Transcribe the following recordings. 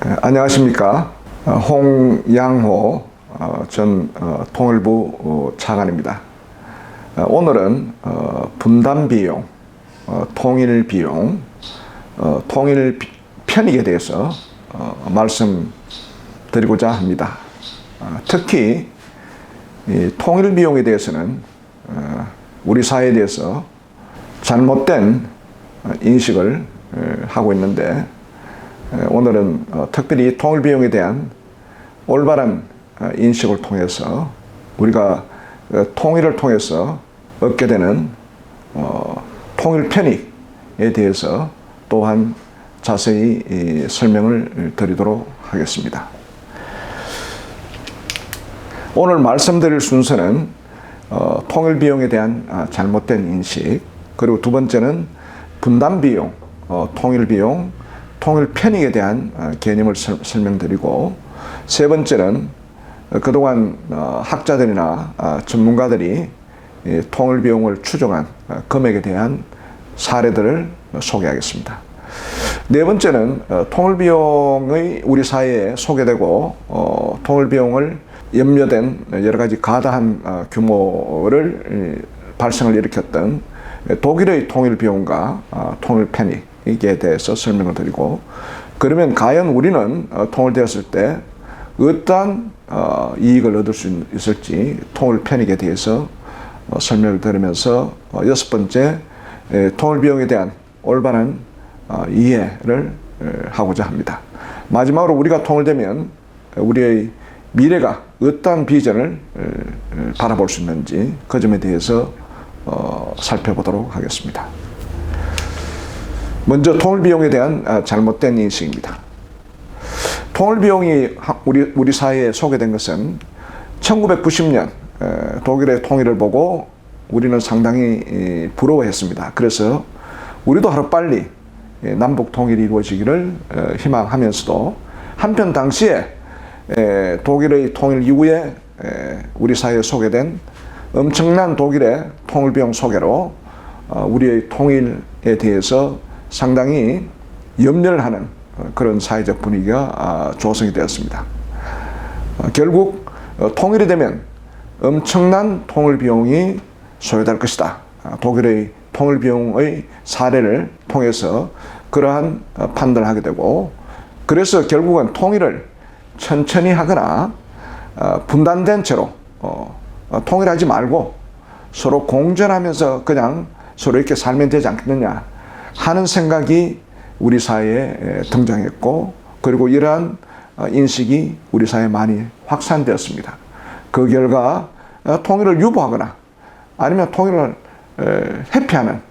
안녕하십니까. 홍양호 전 통일부 차관입니다. 오늘은 분담비용, 통일비용, 통일 편익에 대해서 말씀드리고자 합니다. 특히 이 통일비용에 대해서는 우리 사회에 대해서 잘못된 인식을 하고 있는데, 오늘은 특별히 통일비용에 대한 올바른 인식을 통해서 우리가 통일을 통해서 얻게 되는 통일 편익에 대해서 또한 자세히 설명을 드리도록 하겠습니다. 오늘 말씀드릴 순서는 통일비용에 대한 잘못된 인식, 그리고 두 번째는 분담비용, 통일비용, 통일 편익에 대한 개념을 설명드리고, 세 번째는 그동안 학자들이나 전문가들이 통일 비용을 추정한 금액에 대한 사례들을 소개하겠습니다. 네 번째는 통일 비용의 우리 사회에 소개되고 통일 비용을 염려된 여러 가지 가다한 규모를 발생을 일으켰던 독일의 통일 비용과 통일 편익에 대해서 설명을 드리고, 그러면 과연 우리는 통일되었을 때 어떠한 이익을 얻을 수 있을지 통일 편익에 대해서 설명을 드리면서 여섯 번째, 통일 비용에 대한 올바른 이해를 하고자 합니다. 마지막으로 우리가 통일되면 우리의 미래가 어떠한 비전을 바라볼 수 있는지 그 점에 대해서 살펴보도록 하겠습니다. 먼저 통일비용에 대한 잘못된 인식입니다. 통일비용이 우리 사회에 소개된 것은 1990년 독일의 통일을 보고 우리는 상당히 부러워했습니다. 그래서 우리도 하루빨리 남북 통일이 이루어지기를 희망하면서도, 한편 당시에 독일의 통일 이후에 우리 사회에 소개된 엄청난 독일의 통일비용 소개로 우리의 통일에 대해서 상당히 염려를 하는 그런 사회적 분위기가 조성이 되었습니다. 결국 통일이 되면 엄청난 통일비용이 소요될 것이다. 독일의 통일비용의 사례를 통해서 그러한 판단을 하게 되고, 그래서 결국은 통일을 천천히 하거나 분단된 채로 통일하지 말고 서로 공존하면서 그냥 서로 이렇게 살면 되지 않겠느냐 하는 생각이 우리 사회에 등장했고, 그리고 이러한 인식이 우리 사회에 많이 확산되었습니다. 그 결과 통일을 유보하거나 아니면 통일을 회피하는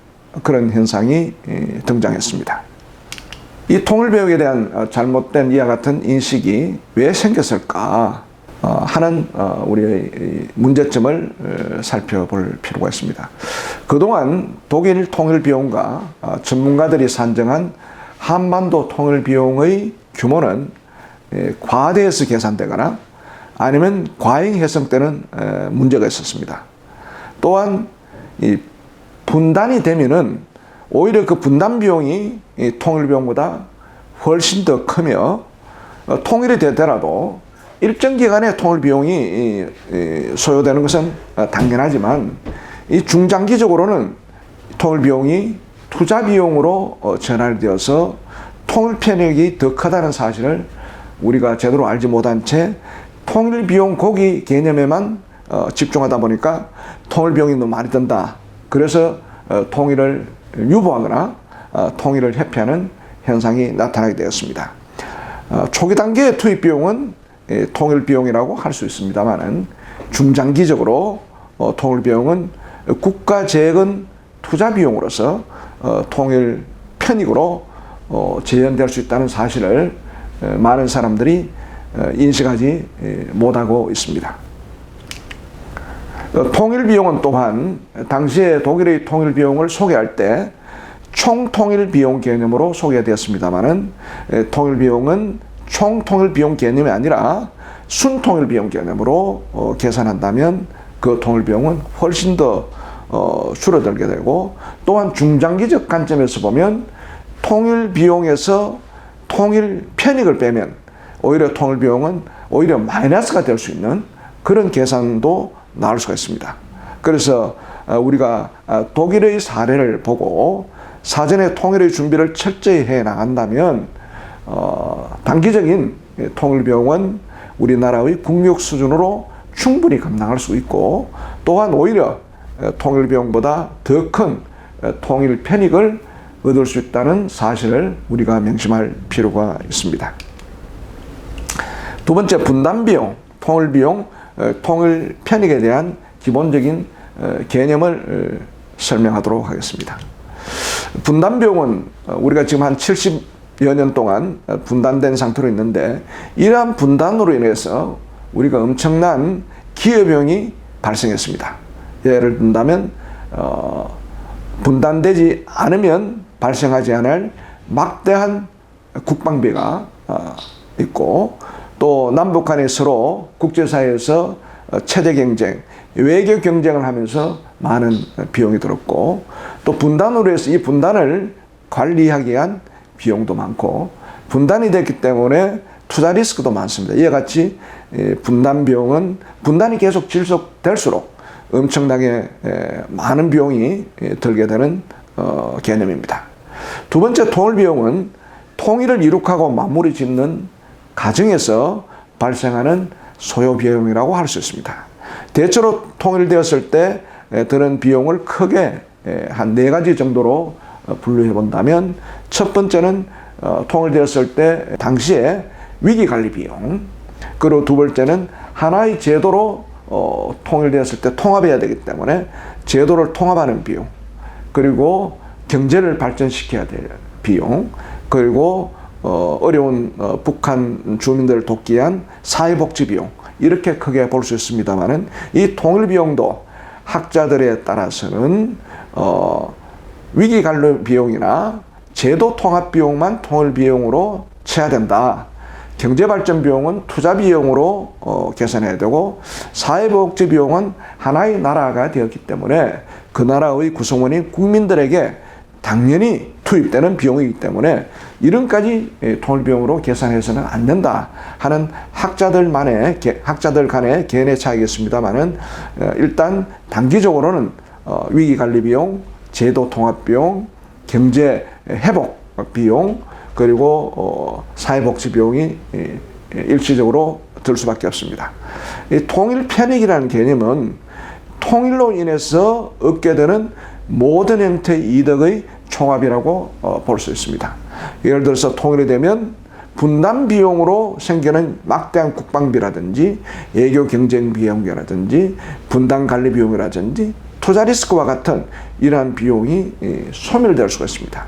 그런 현상이 등장했습니다. 이 통일비용에 대한 잘못된 이와 같은 인식이 왜 생겼을까 하는 우리의 문제점을 살펴볼 필요가 있습니다. 그동안 독일 통일비용과 전문가들이 산정한 한반도 통일비용의 규모는 과대해서 계산되거나 아니면 과잉 해석되는 문제가 있었습니다. 또한 이 분단이 되면은 오히려 그 분담 비용이 통일비용보다 훨씬 더 크며, 통일이 되더라도 일정 기간의 통일비용이 소요되는 것은 당연하지만 이 중장기적으로는 통일비용이 투자비용으로 전환되어서 통일 편익이 더 크다는 사실을 우리가 제대로 알지 못한 채 통일비용 거기 개념에만 집중하다 보니까 통일비용이 너무 많이 든다. 그래서 통일을 유보하거나 통일을 회피하는 현상이 나타나게 되었습니다. 초기 단계의 투입 비용은 통일 비용이라고 할 수 있습니다만은, 중장기적으로 통일 비용은 국가 재건 투자 비용으로서 통일 편익으로 재현될 수 있다는 사실을 많은 사람들이 인식하지 못하고 있습니다. 통일 비용은 또한 당시에 독일의 통일 비용을 소개할 때 총통일 비용 개념으로 소개되었습니다만은, 통일 비용은 총통일 비용 개념이 아니라 순통일 비용 개념으로 계산한다면 그 통일 비용은 훨씬 더 줄어들게 되고, 또한 중장기적 관점에서 보면 통일 비용에서 통일 편익을 빼면 오히려 통일 비용은 오히려 마이너스가 될 수 있는 그런 계산도 나올 수가 있습니다. 그래서 우리가 독일의 사례를 보고 사전에 통일의 준비를 철저히 해 나간다면 단기적인 통일 비용은 우리나라의 국력 수준으로 충분히 감당할 수 있고, 또한 오히려 통일 비용보다 더 큰 통일 편익을 얻을 수 있다는 사실을 우리가 명심할 필요가 있습니다. 두 번째, 분담 비용, 통일 비용, 통일 편익에 대한 기본적인 개념을 설명하도록 하겠습니다. 분담 비용은 우리가 지금 한 70여 년 동안 분단된 상태로 있는데, 이러한 분단으로 인해서 우리가 엄청난 기여비용이 발생했습니다. 예를 든다면 분단되지 않으면 발생하지 않을 막대한 국방비가 있고, 또 남북 간에 서로 국제사회에서 체제 경쟁, 외교 경쟁을 하면서 많은 비용이 들었고, 또 분단으로 해서 이 분단을 관리하기 위한 비용도 많고, 분단이 됐기 때문에 투자 리스크도 많습니다. 이와 같이 분단 비용은 분단이 계속 지속될수록 엄청나게 많은 비용이 들게 되는 개념입니다. 두 번째, 통일 비용은 통일을 이룩하고 마무리 짓는 과정에서 발생하는 소요 비용이라고 할 수 있습니다. 대체로 통일되었을 때 드는 비용을 크게 한 4가지 정도로 분류해 본다면, 첫 번째는 통일되었을 때 당시에 위기관리 비용, 그리고 두 번째는 하나의 제도로 통일되었을 때 통합해야 되기 때문에 제도를 통합하는 비용, 그리고 경제를 발전시켜야 될 비용, 그리고 어려운 북한 주민들을 돕기 위한 사회복지 비용, 이렇게 크게 볼 수 있습니다만은, 이 통일 비용도 학자들에 따라서는 위기관리 비용이나 제도 통합 비용만 통일 비용으로 쳐야 된다. 경제발전 비용은 투자 비용으로 계산해야 되고, 사회복지 비용은 하나의 나라가 되었기 때문에 그 나라의 구성원인 국민들에게 당연히 투입되는 비용이기 때문에 이런까지 통일 비용으로 계산해서는 안 된다 하는 학자들 간의 견해 차이겠습니다만은, 일단 단기적으로는 위기관리 비용, 제도 통합 비용, 경제 회복 비용, 그리고 사회복지 비용이 일시적으로 들 수밖에 없습니다. 이 통일 편익이라는 개념은 통일로 인해서 얻게 되는 모든 형태의 이득의 총합이라고 볼 수 있습니다. 예를 들어서 통일이 되면 분담 비용으로 생기는 막대한 국방비라든지 외교 경쟁 비용이라든지 분담 관리 비용이라든지 투자 리스크와 같은 이러한 비용이 소멸될 수가 있습니다.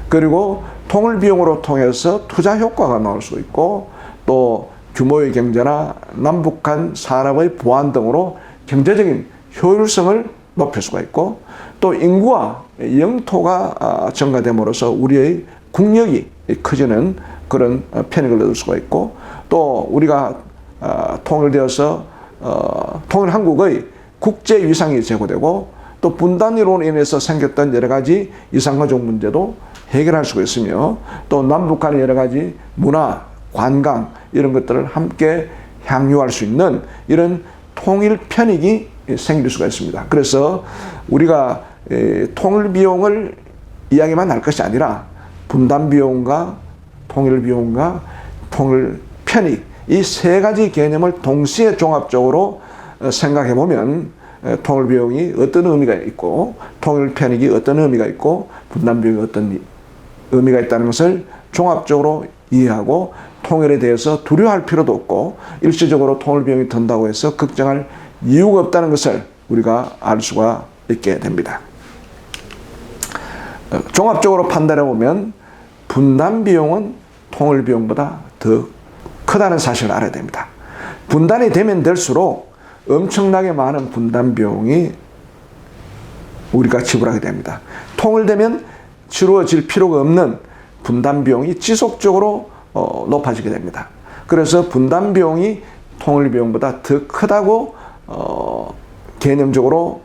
그리고 통일 비용으로 통해서 투자 효과가 나올 수 있고, 또 규모의 경제나 남북한 산업의 보완 등으로 경제적인 효율성을 높일 수가 있고, 또 인구와 영토가 증가됨으로써 우리의 국력이 커지는 그런 편익을 얻을 수가 있고, 또 우리가 통일되어서 통일 한국의 국제 위상이 제고되고, 또 분단으로 인해서 생겼던 여러 가지 이상가족 문제도 해결할 수가 있으며, 또 남북한의 여러 가지 문화, 관광 이런 것들을 함께 향유할 수 있는 이런 통일 편익이 생길 수가 있습니다. 그래서 우리가 통일 비용을 이야기만 할 것이 아니라 분담 비용과 통일 비용과 통일 편익, 이 세 가지 개념을 동시에 종합적으로 생각해 보면 통일 비용이 어떤 의미가 있고, 통일 편익이 어떤 의미가 있고, 분담 비용이 어떤 의미가 있다는 것을 종합적으로 이해하고, 통일에 대해서 두려워할 필요도 없고, 일시적으로 통일 비용이 든다고 해서 걱정할 이유가 없다는 것을 우리가 알 수가 있게 됩니다. 종합적으로 판단해 보면 분담 비용은 통일 비용보다 더 크다는 사실을 알아야 됩니다. 분단이 되면 될수록 엄청나게 많은 분담 비용이 우리가 지불하게 됩니다. 통일되면 치루어질 필요가 없는 분담 비용이 지속적으로 높아지게 됩니다. 그래서 분담 비용이 통일 비용보다 더 크다고 개념적으로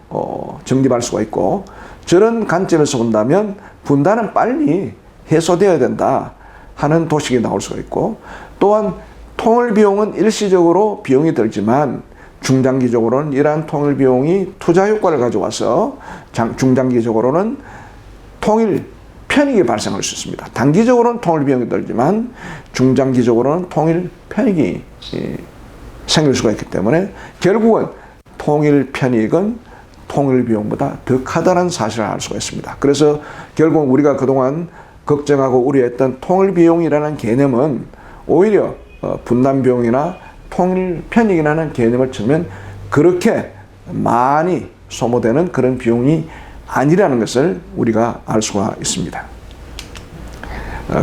정립할 수가 있고, 저런 관점에서 본다면 분단은 빨리 해소되어야 된다 하는 도식이 나올 수가 있고, 또한 통일 비용은 일시적으로 비용이 들지만 중장기적으로는 이러한 통일 비용이 투자 효과를 가져와서 중장기적으로는 통일 편익이 발생할 수 있습니다. 단기적으로는 통일 비용이 들지만 중장기적으로는 통일 편익이 생길 수가 있기 때문에 결국은 통일 편익은 통일 비용보다 더 크다는 사실을 알 수가 있습니다. 그래서 결국 우리가 그동안 걱정하고 우려했던 통일 비용이라는 개념은 오히려 분담 비용이나 통일 편익이라는 개념을 치면 그렇게 많이 소모되는 그런 비용이 아니라는 것을 우리가 알 수가 있습니다.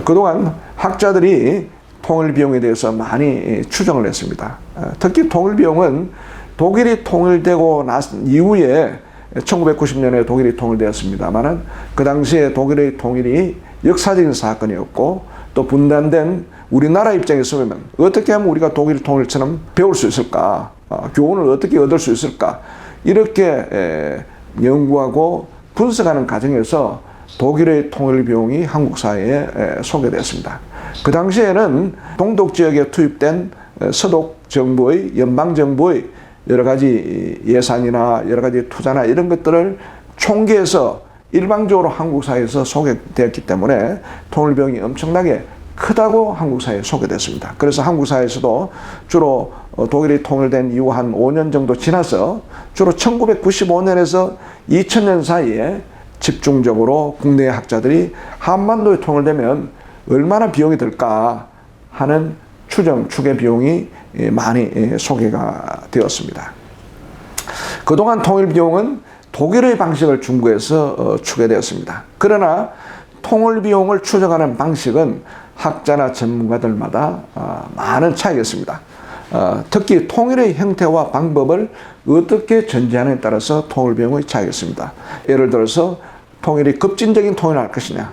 그동안 학자들이 통일 비용에 대해서 많이 추정을 했습니다. 특히 통일 비용은 독일이 통일되고 난 이후에 1990년에 독일이 통일되었습니다만 그 당시에 독일의 통일이 역사적인 사건이었고 또 분단된 우리나라 입장에서 보면 어떻게 하면 우리가 독일 통일처럼 배울 수 있을까? 교훈을 어떻게 얻을 수 있을까? 이렇게 연구하고 분석하는 과정에서 독일의 통일 비용이 한국 사회에 소개됐습니다. 그 당시에는 동독 지역에 투입된 서독 정부의 연방 정부의 여러 가지 예산이나 여러 가지 투자나 이런 것들을 총계해서 일방적으로 한국 사회에서 소개되었기 때문에 통일 비용이 엄청나게 크다고 한국 사회에 소개됐습니다. 그래서 한국 사회에서도 주로 독일이 통일된 이후 한 5년 정도 지나서 주로 1995년에서 2000년 사이에 집중적으로 국내 학자들이 한반도에 통일되면 얼마나 비용이 들까 하는 추계 비용이 많이 소개가 되었습니다. 그동안 통일 비용은 독일의 방식을 준구해서 추계되었습니다. 그러나 통일 비용을 추정하는 방식은 학자나 전문가들마다 많은 차이가 있습니다. 특히 통일의 형태와 방법을 어떻게 전제하느냐에 따라서 통일 비용의 차이가 있습니다. 예를 들어서 통일이 급진적인 통일을 할 것이냐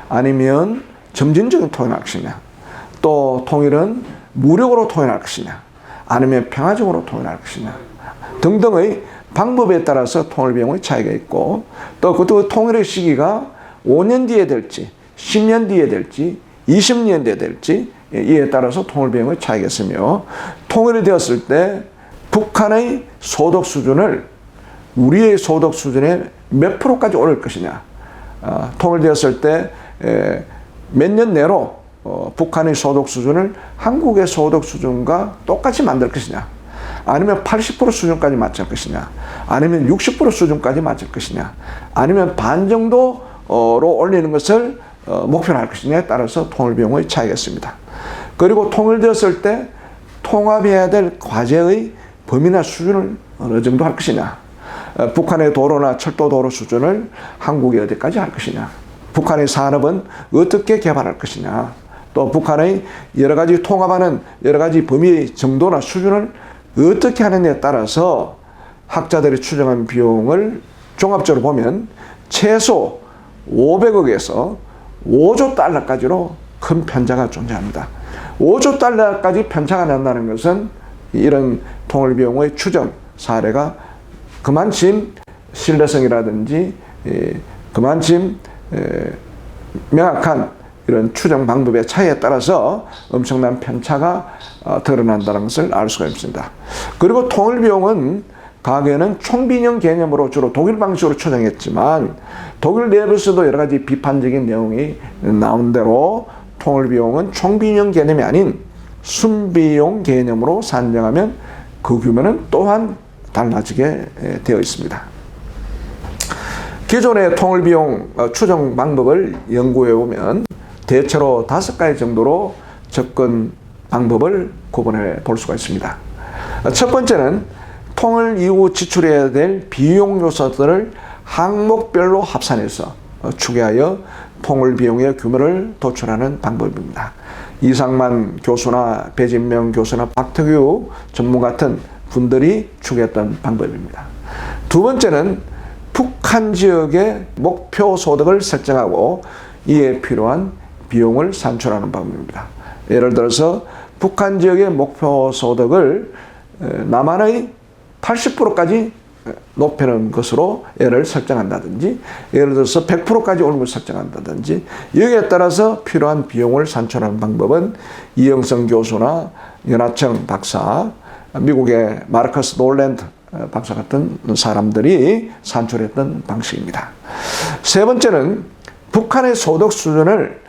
아니면 점진적인 통일을 할 것이냐 또 통일은 무력으로 통일할 것이냐 아니면 평화적으로 통일할 것이냐 등등의 방법에 따라서 통일 비용의 차이가 있고 또 그 통일의 시기가 5년 뒤에 될지 10년 뒤에 될지 20년 뒤에 될지 이에 따라서 통일 비용의 차이가 있으며 통일이 되었을 때 북한의 소득 수준을 우리의 소득 수준의 몇 프로까지 오를 것이냐 통일되었을 때 몇 년 내로 북한의 소득 수준을 한국의 소득 수준과 똑같이 만들 것이냐 아니면 80% 수준까지 맞출 것이냐 아니면 60% 수준까지 맞출 것이냐 아니면 반 정도로 올리는 것을 목표로 할 것이냐에 따라서 통일 비용의 차이가 있습니다. 그리고 통일되었을 때 통합해야 될 과제의 범위나 수준을 어느 정도 할 것이냐 북한의 도로나 철도 도로 수준을 한국이 어디까지 할 것이냐 북한의 산업은 어떻게 개발할 것이냐 또 북한의 여러 가지 통합하는 여러 가지 범위의 정도나 수준을 어떻게 하느냐에 따라서 학자들이 추정한 비용을 종합적으로 보면 최소 500억에서 5조 달러까지로 큰 편차가 존재합니다. 5조 달러까지 편차가 난다는 것은 이런 통일 비용의 추정 사례가 그만큼 신뢰성이라든지 그만큼 명확한 이런 추정 방법의 차이에 따라서 엄청난 편차가 드러난다는 것을 알 수가 있습니다. 그리고 통일 비용은 과거에는 총비용 개념으로 주로 독일 방식으로 추정했지만 독일 내부에서도 여러 가지 비판적인 내용이 나온 대로 통일 비용은 총비용 개념이 아닌 순비용 개념으로 산정하면 그 규모는 또한 달라지게 되어 있습니다. 기존의 통일 비용 추정 방법을 연구해 보면 대체로 5가지 정도로 접근 방법을 구분해 볼 수가 있습니다. 첫 번째는 통일 이후 지출해야 될 비용 요소들을 항목별로 합산해서 추계하여 통일 비용의 규모를 도출하는 방법입니다. 이상만 교수나 배진명 교수나 박태규 전문 같은 분들이 추계했던 방법입니다. 두 번째는 북한 지역의 목표 소득을 설정하고 이에 필요한 비용을 산출하는 방법입니다. 예를 들어서 북한 지역의 목표 소득을 남한의 80%까지 높이는 것으로 얘를 설정한다든지, 예를 들어서 100%까지 오는 걸 설정한다든지, 여기에 따라서 필요한 비용을 산출하는 방법은 이영성 교수나 연하청 박사, 미국의 마르커스 놀랜드 박사 같은 사람들이 산출했던 방식입니다. 세 번째는 북한의 소득 수준을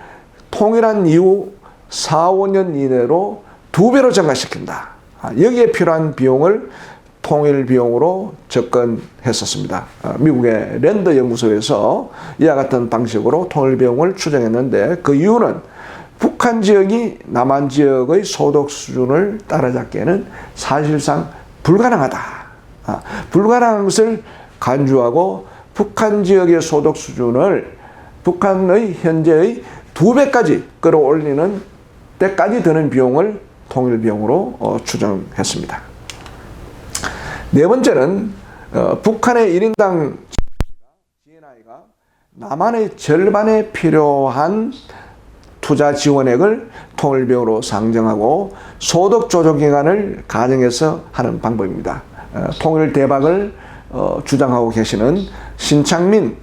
통일한 이후 4, 5년 이내로 2배로 증가시킨다. 여기에 필요한 비용을 통일 비용으로 접근했었습니다. 미국의 랜더 연구소에서 이와 같은 방식으로 통일 비용을 추정했는데, 그 이유는 북한 지역이 남한 지역의 소득 수준을 따라잡기에는 사실상 불가능하다. 불가능한 것을 간주하고 북한 지역의 소득 수준을 북한의 현재의 2배까지 끌어올리는 때까지 드는 비용을 통일 비용으로 추정했습니다. 네 번째는 북한의 1인당 GNI가 남한의 절반에 필요한 투자 지원액을 통일 비용으로 상정하고 소득 조정 기간을 가정해서 하는 방법입니다. 통일 대박을 주장하고 계시는 신창민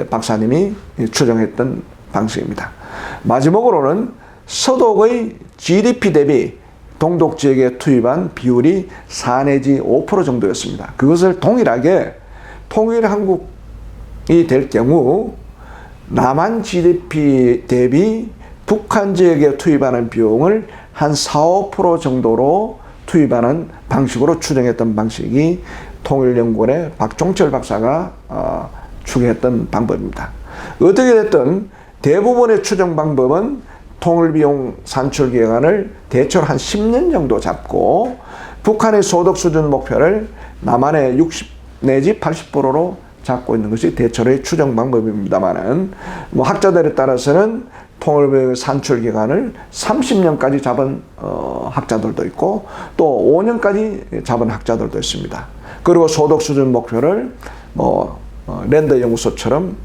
박사님이 추정했던 방식입니다. 마지막으로는 서독의 GDP 대비 동독 지역에 투입한 비율이 4 내지 5% 정도였습니다. 그것을 동일하게 통일 한국이 될 경우 남한 GDP 대비 북한 지역에 투입하는 비용을 한 4, 5% 정도로 투입하는 방식으로 추정했던 방식이 통일연구원의 박종철 박사가 추구했던 방법입니다. 어떻게 됐든 대부분의 추정 방법은 통일비용 산출 기간을 대체로 한 10년 정도 잡고 북한의 소득 수준 목표를 남한의 60 내지 80%로 잡고 있는 것이 대체로의 추정 방법입니다만은, 학자들에 따라서는 통일비용 산출 기간을 30년까지 잡은 학자들도 있고 또 5년까지 잡은 학자들도 있습니다. 그리고 소득 수준 목표를 랜더 연구소처럼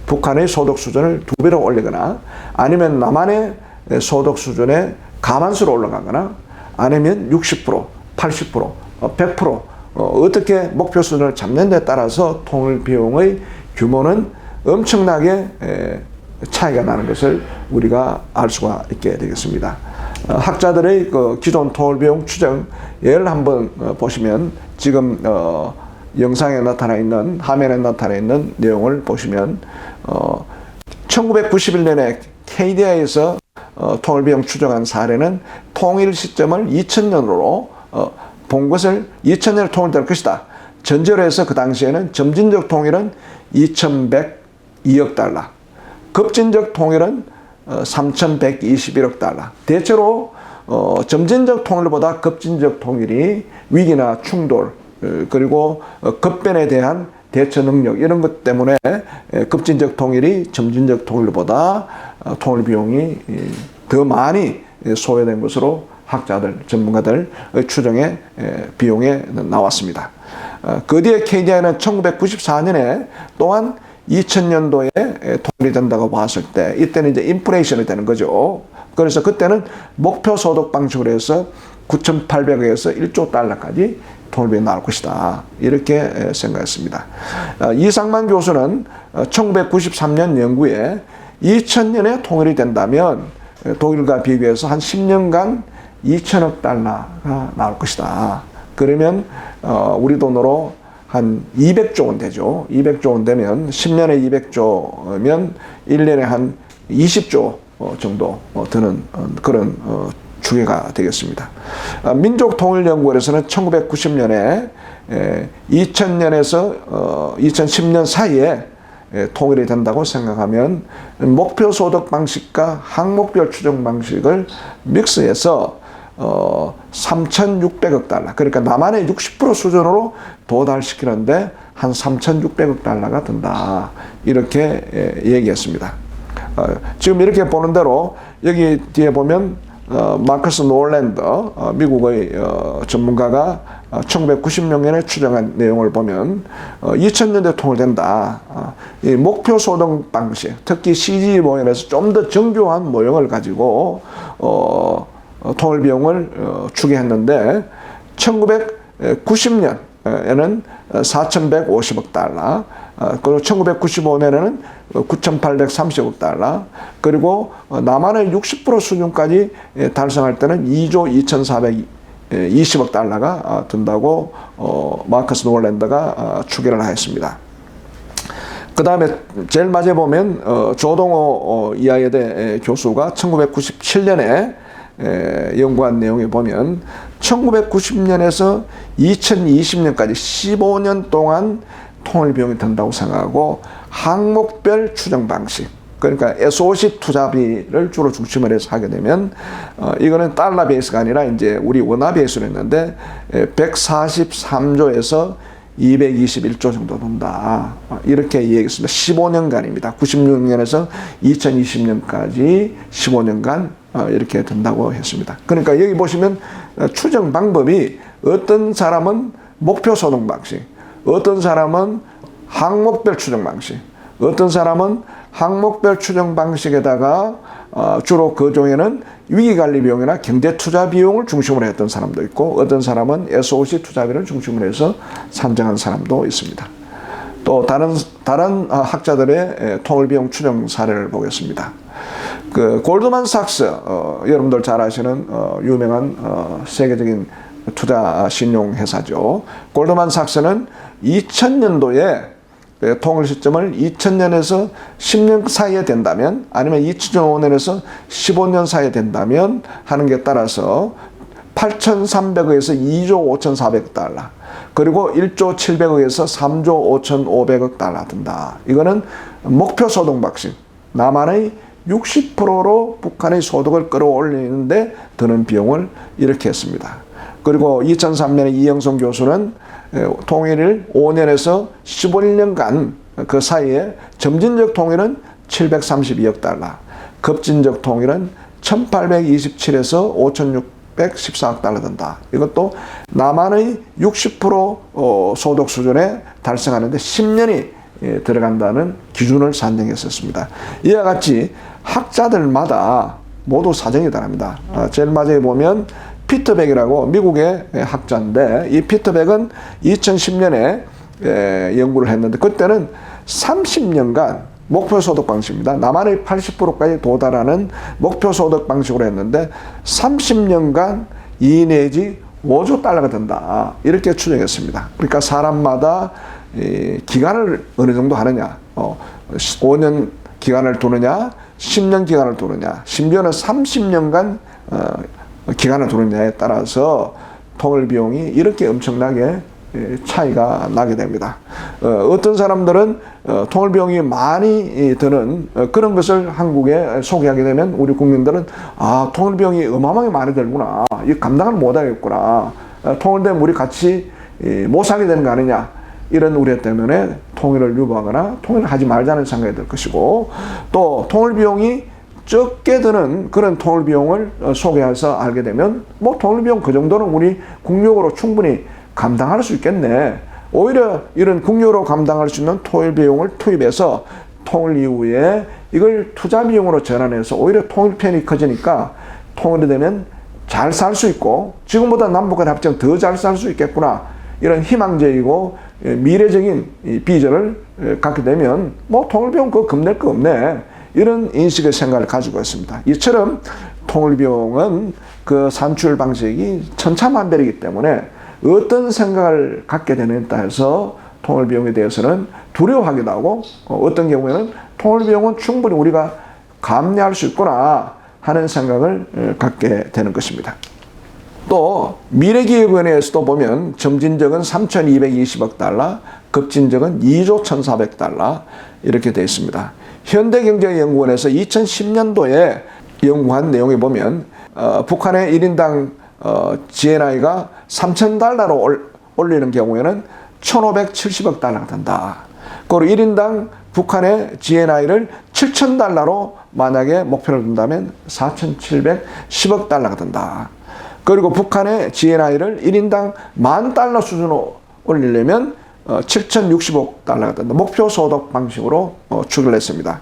북한의 소득 수준을 2배로 올리거나, 아니면 남한의 소득 수준에 가만수로 올라가거나, 아니면 60%, 80%, 100% 어떻게 목표 수준을 잡는 데 따라서 통일 비용의 규모는 엄청나게 차이가 나는 것을 우리가 알 수가 있게 되겠습니다. 학자들의 그 기존 통일 비용 추정 예를 한번 보시면, 지금 영상에 나타나 있는, 화면에 나타나 있는 내용을 보시면 1991년에 KDI에서 통일비용 추정한 사례는 통일 시점을 2000년으로 본 것을 2000년에 통일될 것이다. 전제로 해서 그 당시에는 점진적 통일은 2102억 달러, 급진적 통일은 3121억 달러. 대체로 점진적 통일보다 급진적 통일이 위기나 충돌, 그리고 급변에 대한 대처 능력, 이런 것 때문에 급진적 통일이 점진적 통일보다 통일 비용이 더 많이 소요된 것으로 학자들, 전문가들 추정의 비용에 나왔습니다. 그 뒤에 KDI는 1994년에 또한 2000년도에 통일이 된다고 봤을 때, 이때는 이제 인플레이션이 되는 거죠. 그래서 그때는 목표 소득 방식으로 해서 9,800억에서 1조 달러까지 통일비용이 나올 것이다. 이렇게 생각했습니다. 이상만 교수는 1993년 연구에 2000년에 통일이 된다면 독일과 비교해서 한 10년간 2천억 달러가 나올 것이다. 그러면 우리 돈으로 한 200조 원 되죠. 200조 원 되면 10년에 200조면 1년에 한 20조 정도 드는 그런 추계가 되겠습니다. 민족통일연구원에서는 1990년에 2000년에서 2010년 사이에 통일이 된다고 생각하면 목표 소득 방식과 항목별 추정 방식을 믹스해서 3,600억 달러, 그러니까 남한의 60% 수준으로 도달시키는데 한 3,600억 달러가 든다. 이렇게 얘기했습니다. 지금 이렇게 보는 대로 여기 뒤에 보면 마커스 놀랜드 미국의 전문가가 1996년에 추정한 내용을 보면 2000년대 통일된다. 이 목표 소득 방식, 특히 CG 모형에서 좀 더 정교한 모형을 가지고 통일 비용을 추계했는데 1990년에는 4,150억 달러, 그리고 1995년에는 9,830억 달러, 그리고 남한의 60% 수준까지 달성할 때는 2조 2,420억 달러가 든다고 마커스 노랜드가 추계를 하였습니다. 그 다음에 제일 마지막에 보면 조동호 이화여대 교수가 1997년에 연구한 내용에 보면 1990년에서 2020년까지 15년 동안 통일 비용이 든다고 생각하고 항목별 추정 방식, 그러니까 SOC 투자비를 주로 중심으로 해서 하게 되면 이거는 달러 베이스가 아니라 이제 우리 원화 베이스로 했는데 143조에서 221조 정도 든다. 이렇게 이야기했습니다. 15년간입니다. 96년에서 2020년까지 15년간 이렇게 든다고 했습니다. 그러니까 여기 보시면 추정 방법이 어떤 사람은 목표 소득 방식, 어떤 사람은 항목별 추정 방식, 어떤 사람은 항목별 추정 방식에다가 주로 그 중에는 위기관리 비용이나 경제투자 비용을 중심으로 했던 사람도 있고 어떤 사람은 SOC 투자비를 중심으로 해서 산정한 사람도 있습니다. 또 다른 학자들의 통일 비용 추정 사례를 보겠습니다. 그 골드만삭스, 여러분들 잘 아시는 유명한 세계적인 투자 신용 회사죠. 골드만삭스는 2000년도에 통일 시점을 2000년에서 10년 사이에 된다면 아니면 2005년에서 15년 사이에 된다면 하는 게 따라서 8,300억에서 2조 5,400억 달러, 그리고 1조 700억에서 3조 5,500억 달러 든다. 이거는 목표 소득 방식, 남한의 60%로 북한의 소득을 끌어올리는데 드는 비용을 이렇게 했습니다. 그리고 2003년에 이영성 교수는 통일을 5년에서 15년간 그 사이에 점진적 통일은 732억 달러, 급진적 통일은 1827에서 5614억 달러 든다. 이것도 남한의 60% 소득 수준에 달성하는데 10년이 들어간다는 기준을 산정했었습니다. 이와 같이 학자들마다 모두 사정이 다릅니다. 제일 마지막에 보면 피터백이라고 미국의 학자인데 이 피터백은 2010년에 연구를 했는데 그때는 30년간 목표소득 방식입니다. 남한의 80%까지 도달하는 목표소득 방식으로 했는데 30년간 2 내지 5조 달러가 든다. 이렇게 추정했습니다. 그러니까 사람마다 기간을 어느 정도 하느냐, 5년 기간을 두느냐, 10년 기간을 두느냐, 심지어는 30년간 기간을 두느냐에 따라서 통일 비용이 이렇게 엄청나게 차이가 나게 됩니다. 어떤 사람들은 통일 비용이 많이 드는 그런 것을 한국에 소개하게 되면 우리 국민들은 통일 비용이 어마어마하게 많이 들구나, 이 감당을 못하겠구나, 통일되면 우리 같이 못 살게 되는 거 아니냐, 이런 우려 때문에 통일을 유보하거나 통일을 하지 말자는 생각이 들 것이고, 또 통일 비용이 적게 드는 그런 통일 비용을 소개해서 알게 되면 통일 비용 그 정도는 우리 국력으로 충분히 감당할 수 있겠네, 오히려 이런 국력으로 감당할 수 있는 통일 비용을 투입해서 통일 이후에 이걸 투자 비용으로 전환해서 오히려 통일 편이 커지니까 통일이 되면 잘 살 수 있고 지금보다 남북한 합정 더 잘 살 수 있겠구나, 이런 희망적이고 미래적인 비전을 갖게 되면 통일 비용 그거 겁낼 거 없네, 이런 인식의 생각을 가지고 있습니다. 이처럼 통일 비용은 그 산출 방식이 천차만별이기 때문에 어떤 생각을 갖게 되느냐에 따라서 통일 비용에 대해서는 두려워하기도 하고 어떤 경우에는 통일 비용은 충분히 우리가 감내할 수 있구나 하는 생각을 갖게 되는 것입니다. 또 미래기획위원회에서도 보면 점진적은 3,220억 달러, 급진적은 2조 1,400달러 이렇게 되어 있습니다. 현대경제연구원에서 2010년도에 연구한 내용에 보면 북한의 1인당 GNI가 3,000달러로 올리는 경우에는 1,570억 달러가 된다. 그리고 1인당 북한의 GNI를 7,000달러로 만약에 목표를 둔다면 4,710억 달러가 된다. 그리고 북한의 GNI를 1인당 10,000달러 수준으로 올리려면 7,060억 달러가 된다. 목표 소득 방식으로 추계를 했습니다.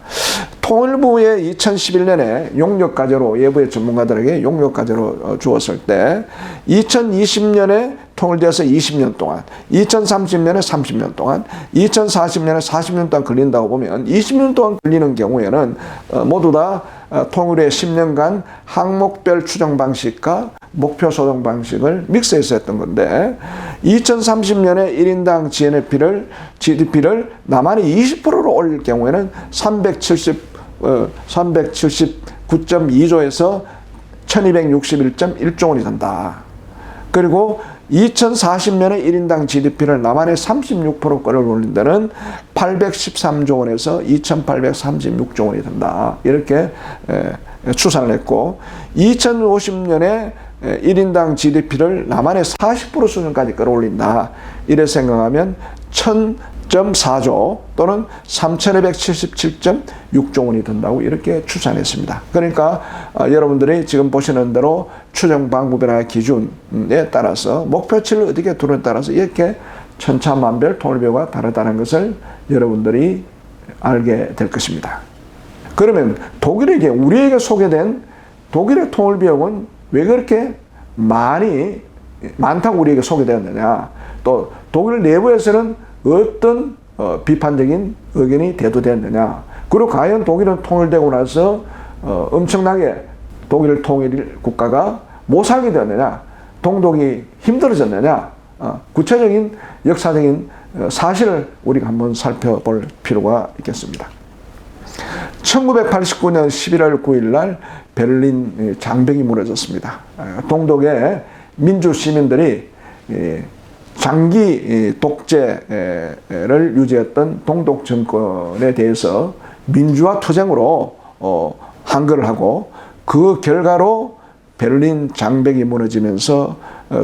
통일부의 2011년에 용역과제로 예부의 전문가들에게 용역과제로 주었을 때 2020년에 통일되어서 20년 동안, 2030년에 30년 동안, 2040년에 40년 동안 걸린다고 보면 20년 동안 걸리는 경우에는 모두 다 통일의 10년간 항목별 추정 방식과 목표 소정 방식을 믹스해서 했던 건데 2030년에 1인당 GDP를 남한이 20%로 올릴 경우에는 379.2조에서 1261.1조 원이 된다. 그리고 2040년에 1인당 GDP를 남한의 36% 끌어올린 데는 813조 원에서 2836조 원이 된다. 이렇게 추산을 했고 2050년에 1인당 GDP를 남한의 40% 수준까지 끌어올린다. 이래 생각하면 1000.4조 또는 3277.6조 원이 든다고 이렇게 추산했습니다. 그러니까 여러분들이 지금 보시는 대로 추정 방법이나 기준에 따라서 목표치를 어떻게 두느냐에 따라서 이렇게 천차만별 통일비용가 다르다는 것을 여러분들이 알게 될 것입니다. 그러면 우리에게 소개된 독일의 통일비용은 왜 그렇게 많다고 우리에게 소개되었느냐? 또 독일 내부에서는 어떤 비판적인 의견이 대두되었느냐? 그리고 과연 독일은 통일되고 나서 엄청나게 독일 통일 국가가 못 살게 되었느냐? 동독이 힘들어졌느냐? 구체적인 역사적인 사실을 우리가 한번 살펴볼 필요가 있겠습니다. 1989년 11월 9일 날 베를린 장벽이 무너졌습니다. 동독의 민주 시민들이 장기 독재를 유지했던 동독 정권에 대해서 민주화 투쟁으로 항거를 하고 그 결과로 베를린 장벽이 무너지면서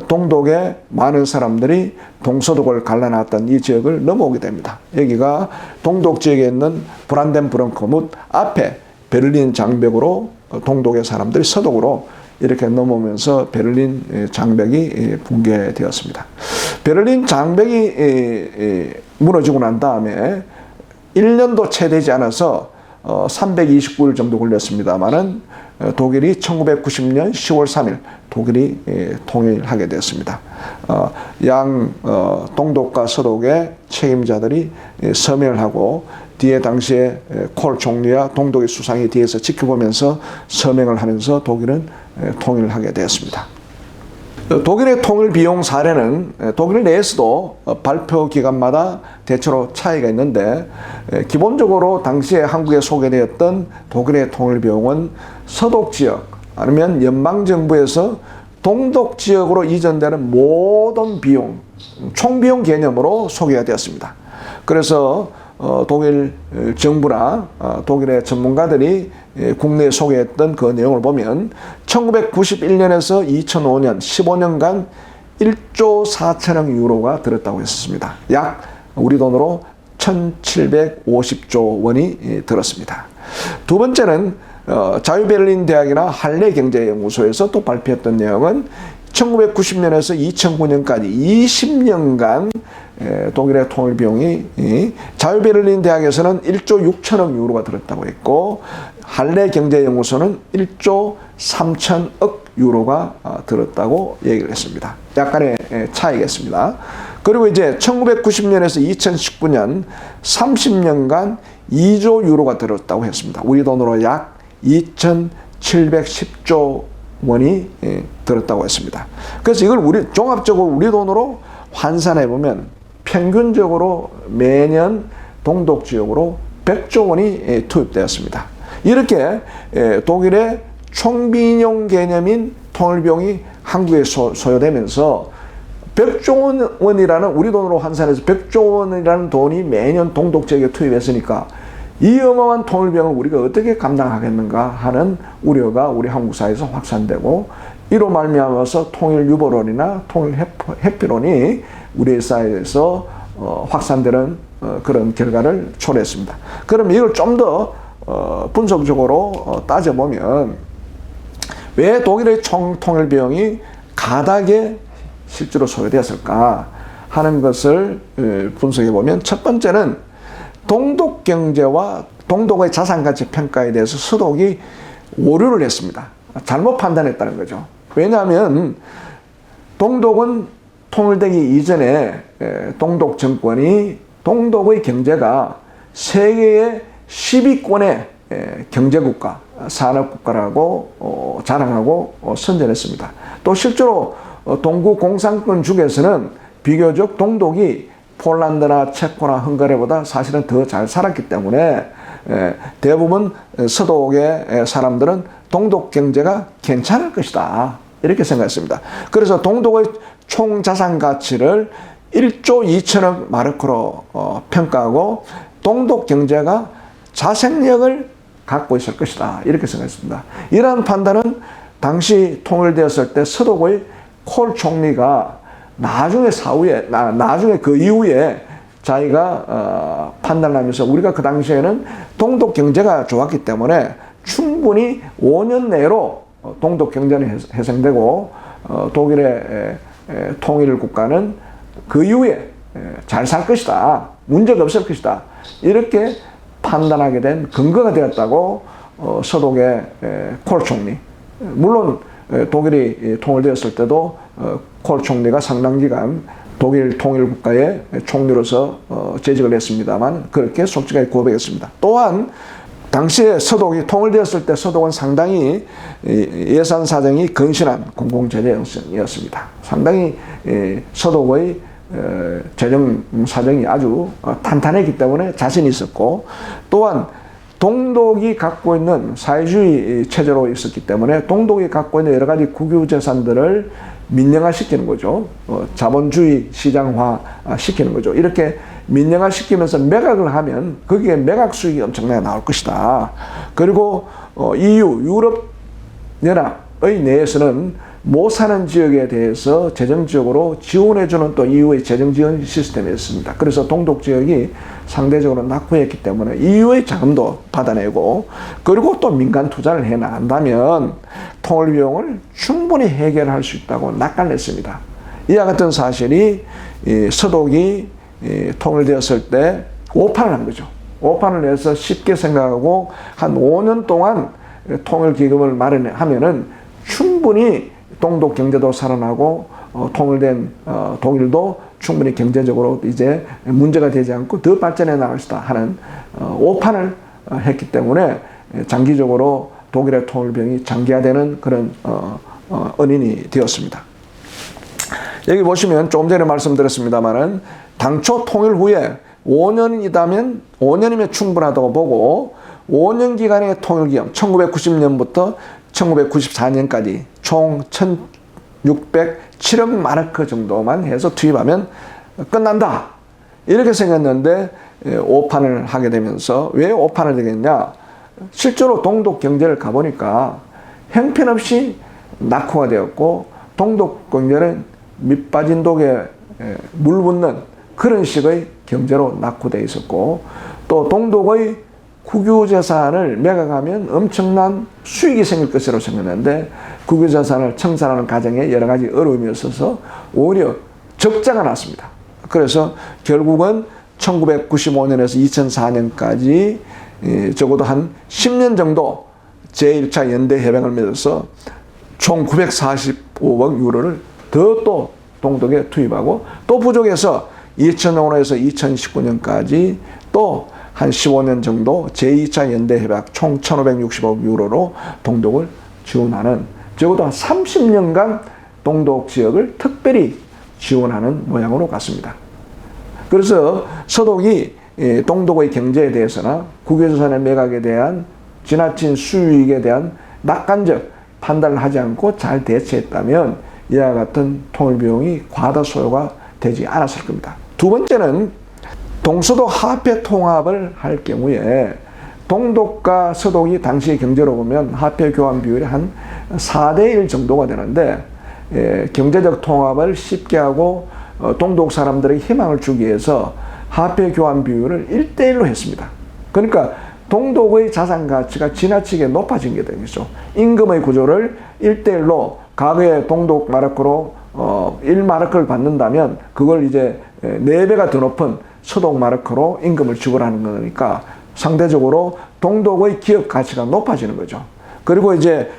동독의 많은 사람들이 동서독을 갈라놨던 이 지역을 넘어오게 됩니다. 여기가 동독 지역에 있는 브란덴부르크 앞에 베를린 장벽으로 동독의 사람들이 서독으로 이렇게 넘어오면서 베를린 장벽이 붕괴되었습니다. 베를린 장벽이 무너지고 난 다음에 1년도 채 되지 않아서 329일 정도 걸렸습니다만은 독일이 1990년 10월 3일 독일이 통일하게 되었습니다. 동독과 서독의 책임자들이 서명을 하고 뒤에 당시에 콜 총리와 동독의 수상이 뒤에서 지켜보면서 서명을 하면서 독일은 통일을 하게 되었습니다. 독일의 통일 비용 사례는 독일 내에서도 발표 기간마다 대체로 차이가 있는데 기본적으로 당시에 한국에 소개되었던 독일의 통일 비용은 서독 지역 아니면 연방정부에서 동독 지역으로 이전되는 모든 비용, 총비용 개념으로 소개가 되었습니다. 그래서 독일 정부나 독일의 전문가들이 국내에 소개했던 그 내용을 보면 1991년에서 2005년 15년간 1조 4천억 유로가 들었다고 했습니다. 약 우리 돈으로 1750조 원이 들었습니다. 두 번째는 자유베를린 대학이나 할레 경제연구소에서 또 발표했던 내용은 1990년에서 2009년까지 20년간 독일의 통일 비용이 자유베를린 대학에서는 1조 6천억 유로가 들었다고 했고 할레 경제연구소는 1조 3천억 유로가 들었다고 얘기를 했습니다. 약간의 차이겠습니다. 그리고 이제 1990년에서 2019년 30년간 2조 유로가 들었다고 했습니다. 우리 돈으로 약 2,710조 원이 들었다고 했습니다. 그래서 이걸 종합적으로 우리 돈으로 환산해 보면 평균적으로 매년 동독 지역으로 100조 원이 투입되었습니다. 이렇게 독일의 총비용 개념인 통일비용이 한국에 소요되면서 100조 원이라는 우리 돈으로 환산해서 100조 원이라는 돈이 매년 동독 지역에 투입했으니까 이 어마어마한 통일비용을 우리가 어떻게 감당하겠는가 하는 우려가 우리 한국 사회에서 확산되고 이로 말미암아서 통일유보론이나 통일회피론이 우리 사회에서 확산되는 그런 결과를 초래했습니다. 그럼 이걸 좀 더 분석적으로 따져보면 왜 독일의 총통일비용이 가닥에 실제로 소요되었을까 하는 것을 분석해보면 첫 번째는 동독 경제와 동독의 자산가치 평가에 대해서 서독이 오류를 했습니다. 잘못 판단했다는 거죠. 왜냐하면 동독은 통일되기 이전에 동독 정권이 동독의 경제가 세계의 10위권의 경제국가, 산업국가라고 자랑하고 선전했습니다. 또 실제로 동구 공산권 중에서는 비교적 동독이 폴란드나 체코나 헝가리보다 사실은 더 잘 살았기 때문에 대부분 서독의 사람들은 동독 경제가 괜찮을 것이다, 이렇게 생각했습니다. 그래서 동독의 총 자산 가치를 1조 2천억 마르크로 평가하고 동독 경제가 자생력을 갖고 있을 것이다, 이렇게 생각했습니다. 이러한 판단은 당시 통일되었을 때 서독의 콜 총리가 나중에 그 이후에 자기가 판단하면서 우리가 그 당시에는 동독 경제가 좋았기 때문에 충분히 5년 내로 동독 경제는 해상되고 독일의 통일 국가는 그 이후에 잘 살 것이다, 문제가 없을 것이다, 이렇게 판단하게 된 근거가 되었다고 서독의 콜 총리, 물론 독일이 통일되었을 때도 콜 총리가 상당 기간 독일 통일 국가의 총리로서 재직을 했습니다만 그렇게 솔직하게 고백했습니다. 또한 당시에 서독이 통일되었을 때 서독은 상당히 예산 사정이 건실한 공공재정이었습니다. 상당히 서독의 재정 사정이 아주 탄탄했기 때문에 자신이 있었고, 또한 동독이 갖고 있는 사회주의 체제로 있었기 때문에 동독이 갖고 있는 여러 가지 국유재산들을 민영화시키는 거죠. 자본주의 시장화 시키는 거죠. 이렇게 민영화시키면서 매각을 하면 거기에 매각 수익이 엄청나게 나올 것이다. 그리고 EU, 유럽연합의 내에서는 못 사는 지역에 대해서 재정적으로 지원해주는 또 EU의 재정지원 시스템이 있습니다. 그래서 동독 지역이 상대적으로 낙후했기 때문에 EU의 자금도 받아내고, 그리고 또 민간 투자를 해 나간다면 통일 비용을 충분히 해결할 수 있다고 낙관했습니다. 이와 같은 사실이 서독이 통일되었을 때 오판을 한 거죠. 오판을 해서 쉽게 생각하고 한 5년 동안 통일기금을 마련하면은 충분히 동독 경제도 살아나고 통일된 독일도 충분히 경제적으로 이제 문제가 되지 않고 더 발전해 나갈 수있다 하는 오판을 했기 때문에 장기적으로 독일의 통일 비용이 장기화되는 그런 원인이 되었습니다. 여기 보시면 조금 전에 말씀드렸습니다만은 당초 통일 후에 5년이면 충분하다고 보고 5년 기간의 통일기금 1990년부터 1994년까지 총 1,607억 마르크 정도만 해서 투입하면 끝난다, 이렇게 생겼는데 오판을 하게 되면서, 왜 오판을 되겠냐, 실제로 동독 경제를 가보니까 형편없이 낙후가 되었고 동독 경제는 밑빠진 독에 물 붓는 그런 식의 경제로 낙후되어 있었고, 또 동독의 국유재산을 매각하면 엄청난 수익이 생길 것으로 생겼는데 국유재산을 청산하는 과정에 여러 가지 어려움이 있어서 오히려 적자가 났습니다. 그래서 결국은 1995년에서 2004년까지 적어도 한 10년 정도 제1차 연대협약을 맺어서 총 945억 유로를 더 또 동독에 투입하고, 또 부족해서 2005년에서 2019년까지 또 한 15년 정도 제2차 연대협약 총 1,560억 유로로 동독을 지원하는, 적어도 한 30년간 동독 지역을 특별히 지원하는 모양으로 갔습니다. 그래서 서독이 동독의 경제에 대해서나 국유재산의 매각에 대한 지나친 수익에 대한 낙관적 판단을 하지 않고 잘 대처했다면 이와 같은 통일 비용이 과다 소요가 되지 않았을 겁니다. 두 번째는 동서독 화폐 통합을 할 경우에 동독과 서독이 당시 경제로 보면 화폐 교환 비율이 한 4대1 정도가 되는데 경제적 통합을 쉽게 하고 동독 사람들에게 희망을 주기 위해서 화폐 교환 비율을 1대1로 했습니다. 그러니까 동독의 자산 가치가 지나치게 높아진 게 되겠죠. 임금의 구조를 1대1로, 과거에 동독 마르크로 1마르크를 받는다면 그걸 이제 4배가 더 높은 서독 마르크로 임금을 지불하는 거니까 상대적으로 동독의 기업 가치가 높아지는 거죠. 그리고 이제